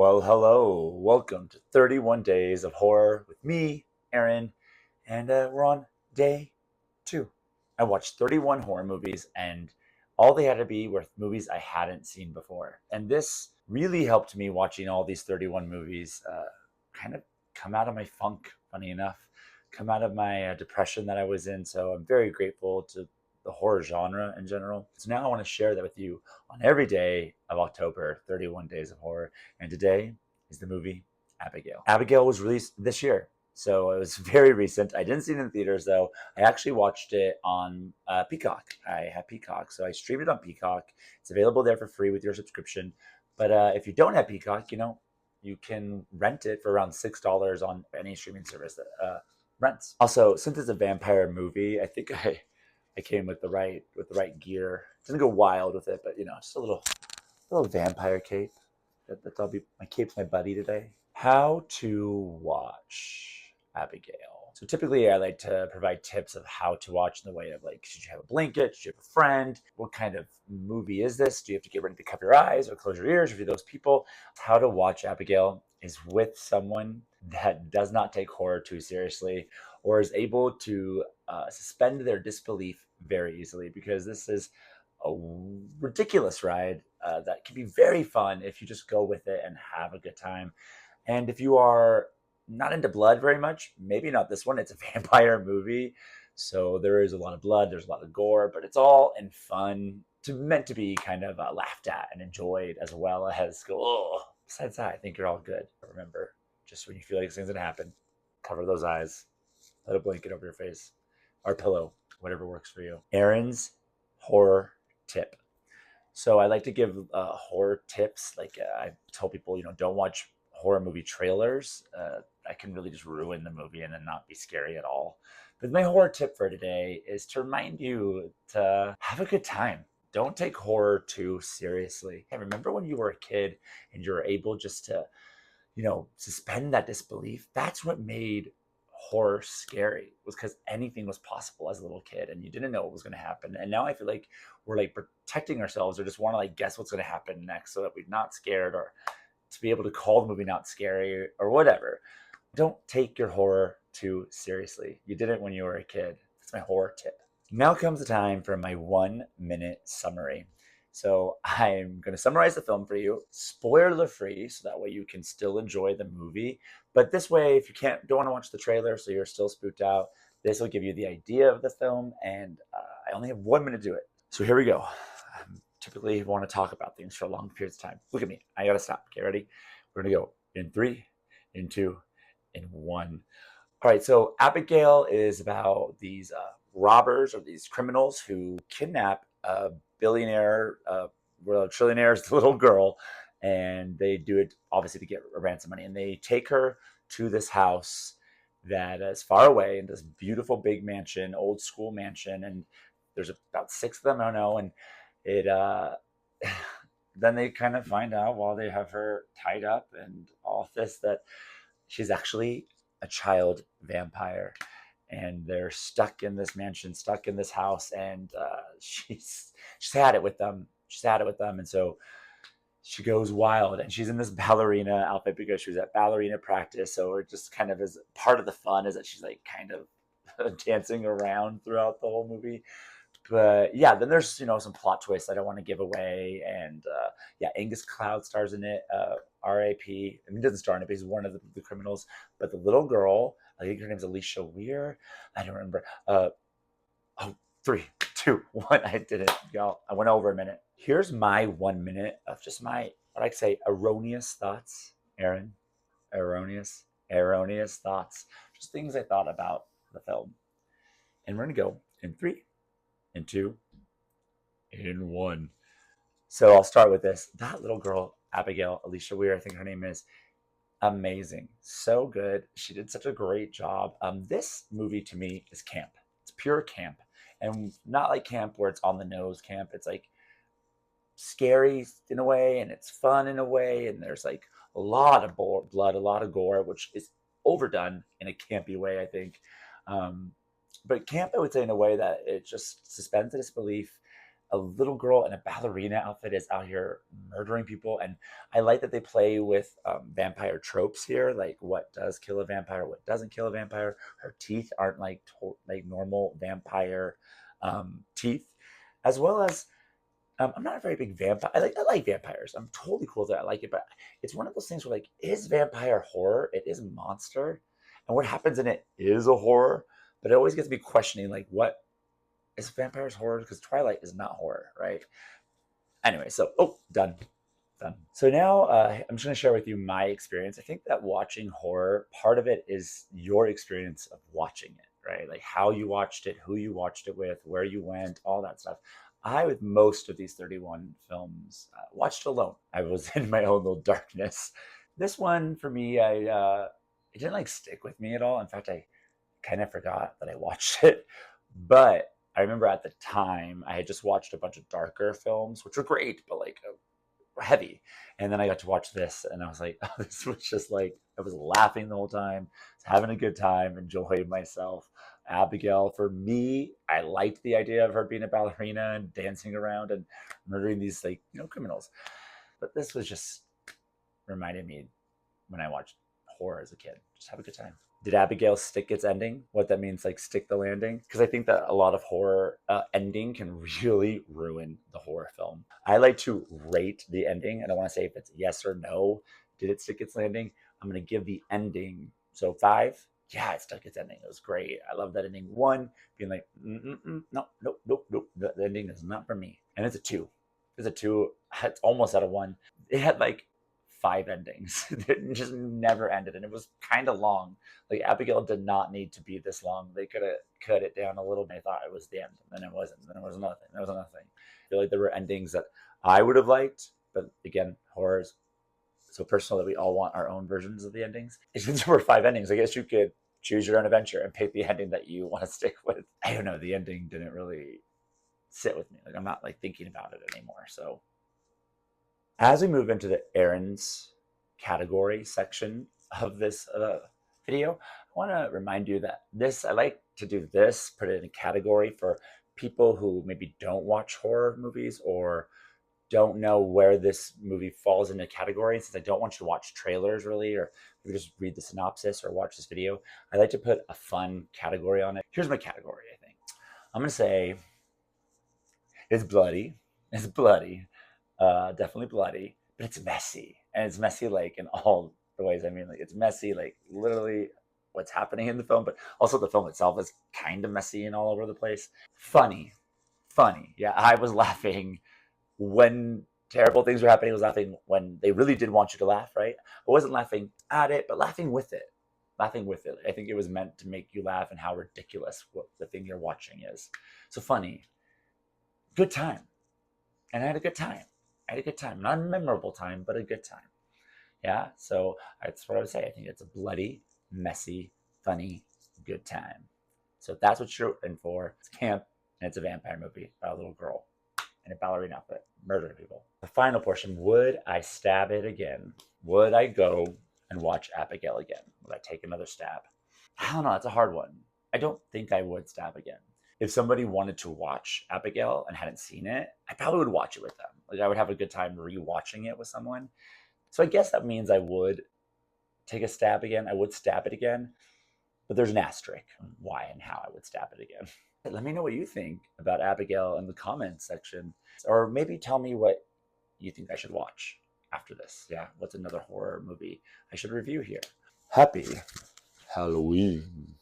Well, hello. Welcome to 31 Days of Horror with me, Aaron, and we're on day two. I watched 31 horror movies, and all they had to be were movies I hadn't seen before. And this really helped me watching all these 31 movies kind of come out of my funk, funny enough, come out of my depression that I was in. So I'm very grateful to the horror genre in general. So now I want to share that with you on every day of October, 31 Days of Horror. And today is the movie Abigail. Abigail was released this year, so it was very recent. I didn't see it in the theaters though. I actually watched it on Peacock. I have Peacock, so I streamed it on Peacock. It's available there for free with your subscription. But if you don't have Peacock, you can rent it for around $6 on any streaming service that rents. Also, since it's a vampire movie, I think I came with the right gear. Doesn't go wild with it, but just a little vampire cape. That'll be my cape's my buddy today. How to watch Abigail. So typically I like to provide tips of how to watch in the way of like, should you have a blanket? Should you have a friend? What kind of movie is this? Do you have to get ready to cover your eyes or close your ears if you're those people? How to watch Abigail is with someone that does not take horror too seriously or is able to suspend their disbelief very easily, because this is a ridiculous ride that can be very fun if you just go with it and have a good time. And if you are not into blood very much, maybe not this one. It's a vampire movie, so there is a lot of blood, there's a lot of gore, but it's all in fun, meant to be kind of laughed at and enjoyed, as well as go, oh. Besides that, I think you're all good. Remember, just when you feel like something's gonna happen, cover those eyes, let a blanket over your face, or pillow, whatever works for you. Aaron's horror tip. So I like to give horror tips. Like I tell people, don't watch horror movie trailers. I can really just ruin the movie and then not be scary at all. But my horror tip for today is to remind you to have a good time. Don't take horror too seriously. And remember when you were a kid and you were able just to, suspend that disbelief? That's what made horror scary, was because anything was possible as a little kid and you didn't know what was going to happen. And now I feel like we're like protecting ourselves, or just want to like guess what's going to happen next so that we're not scared, or to be able to call the movie not scary or whatever. Don't take your horror too seriously. You did it when you were a kid. That's my horror tip. Now comes the time for my 1 minute summary. So I'm going to summarize the film for you, spoiler free, so that way you can still enjoy the movie. But this way, if you don't want to watch the trailer, so you're still spooked out, this will give you the idea of the film. And I only have 1 minute to do it. So here we go. Typically want to talk about things for long periods of time. Look at me. I got to stop. Okay, ready? We're going to go in 3, in 2, in 1. All right, so Abigail is about these robbers, or these criminals, who kidnap a billionaire, well, trillionaire's little girl, and they do it obviously to get a ransom money. And they take her to this house that is far away, in this beautiful big mansion, old school mansion, and there's about 6 of them, I don't know, and it then they kind of find out, while they have her tied up and all this, that she's actually a child vampire, and they're stuck in this mansion, stuck in this house, and she's had it with them. She's had it with them, and so she goes wild, and she's in this ballerina outfit because she was at ballerina practice. So it just kind of is part of the fun, is that she's like kind of dancing around throughout the whole movie. But yeah, then there's some plot twists I don't want to give away, and yeah, Angus Cloud stars in it. R.A.P. I mean, he doesn't star in it, but he's one of the criminals. But the little girl, I think her name's Alicia Weir. I don't remember. Oh, 3, 2, 1. I did it, y'all. I went over a minute. Here's my 1 minute of just my, what I say, erroneous thoughts. Aaron, erroneous thoughts. Just things I thought about the film. And we're gonna go in 3, in 2, in 1. So I'll start with this. That little girl, Abigail, Alicia Weir, I think her name is, amazing. So good. She did such a great job. This movie to me is camp. It's pure camp. And not like camp where it's on the nose camp. It's like scary in a way, and it's fun in a way, and there's like a lot of blood, a lot of gore, which is overdone in a campy way, I think. But camp, I would say, in a way that it just suspends the disbelief. a little girl in a ballerina outfit is out here murdering people. And I like that they play with vampire tropes here, like what does kill a vampire, what doesn't kill a vampire. Her teeth aren't like normal vampire teeth, as well as I'm not a very big vampire. I like vampires. I'm totally cool that I like it, but it's one of those things where like, is vampire horror? It is a monster, and what happens in it is a horror. But it always gets me questioning, like, what is vampires horror? Because Twilight is not horror, right? Anyway, so done. So now I'm just going to share with you my experience. I think that watching horror, part of it is your experience of watching it, right? Like how you watched it, who you watched it with, where you went, all that stuff. I, with most of these 31 films, watched alone. I was in my own little darkness. This one, for me, it didn't like stick with me at all. In fact, I kind of forgot that I watched it. But I remember at the time, I had just watched a bunch of darker films, which were great, but like heavy. And then I got to watch this, and I was like, oh, this was just like, I was laughing the whole time, having a good time, enjoying myself. Abigail, for me, I liked the idea of her being a ballerina and dancing around and murdering these like criminals. But this was just reminded me when I watched horror as a kid. Just have a good time. Did Abigail stick its ending? What that means, like stick the landing? Because I think that a lot of horror ending can really ruin the horror film. I like to rate the ending. I don't want to say if it's yes or no. Did it stick its landing? I'm going to give the ending. So 5. Yeah, it stuck its ending. It was great. I love that ending. 1, being like, no, nope. The ending is not for me. And it's a 2. It's a 2. It's almost out of 1. It had like 5 endings. It just never ended, and it was kind of long. Like Abigail did not need to be this long. They could have cut it down a little bit. I thought it was the end, and then it wasn't. Then it was nothing. There was nothing. I feel like there were endings that I would have liked, but again, horrors so personal that we all want our own versions of the endings. Since there were 5 endings, I guess you could choose your own adventure and pick the ending that you want to stick with. I don't know. The ending didn't really sit with me. Like I'm not like thinking about it anymore. So as we move into the errands category section of this video, I want to remind you that I like to do this, put it in a category for people who maybe don't watch horror movies or don't know where this movie falls in a category. Since I don't want you to watch trailers really, or maybe just read the synopsis or watch this video, I like to put a fun category on it. Here's my category, I think. I'm going to say it's bloody. It's bloody. Definitely bloody, but it's messy, and it's messy like in all the ways. I mean, like it's messy, like literally what's happening in the film, but also the film itself is kind of messy and all over the place. Funny. Yeah, I was laughing when terrible things were happening. I was laughing when they really did want you to laugh, right? I wasn't laughing at it, but laughing with it. I think it was meant to make you laugh and how ridiculous what the thing you're watching is. So funny, good time, and I had a good time. Not a memorable time, but a good time. Yeah, so that's what I would say. I think it's a bloody, messy, funny, good time. So if that's what you're in for, it's camp, and it's a vampire movie about a little girl in a ballerina outfit murdering people. The final portion, would I stab it again? Would I go and watch Abigail again? Would I take another stab? I don't know, that's a hard one. I don't think I would stab again. If somebody wanted to watch Abigail and hadn't seen it, I probably would watch it with them. Like I would have a good time rewatching it with someone. So I guess that means I would take a stab again. I would stab it again, but there's an asterisk on why and how I would stab it again. Let me know what you think about Abigail in the comments section, or maybe tell me what you think I should watch after this. Yeah, what's another horror movie I should review here? Happy Halloween.